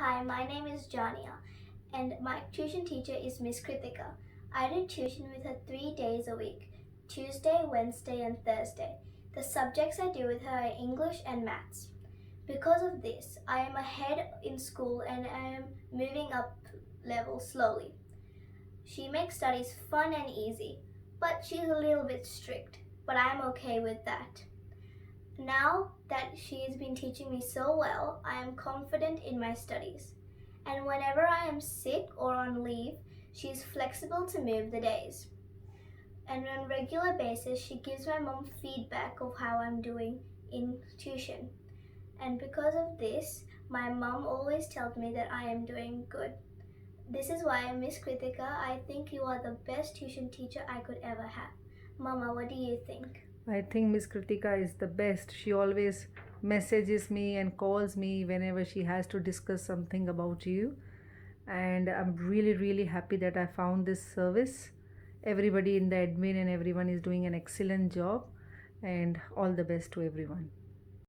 Hi, my name is Jania, and my tuition teacher is Miss Kritika. I do tuition with her 3 days a week, Tuesday, Wednesday, and Thursday. The subjects I do with her are English and maths. Because of this, I am ahead in school and I am moving up level slowly. She makes studies fun and easy, but she's a little bit strict, but I'm okay with that. Now that she has been teaching me so well, I am confident in my studies. And whenever I am sick or on leave, she is flexible to move the days. And on a regular basis, she gives my mom feedback of how I'm doing in tuition. And because of this, my mom always tells me that I am doing good. This is why, Miss Kritika, I think you are the best tuition teacher I could ever have. Mama, what do you think? I think Miss Kritika is the best. She always messages me and calls me whenever she has to discuss something about you. And I'm really, really happy that I found this service. Everybody in the admin and everyone is doing an excellent job. And all the best to everyone.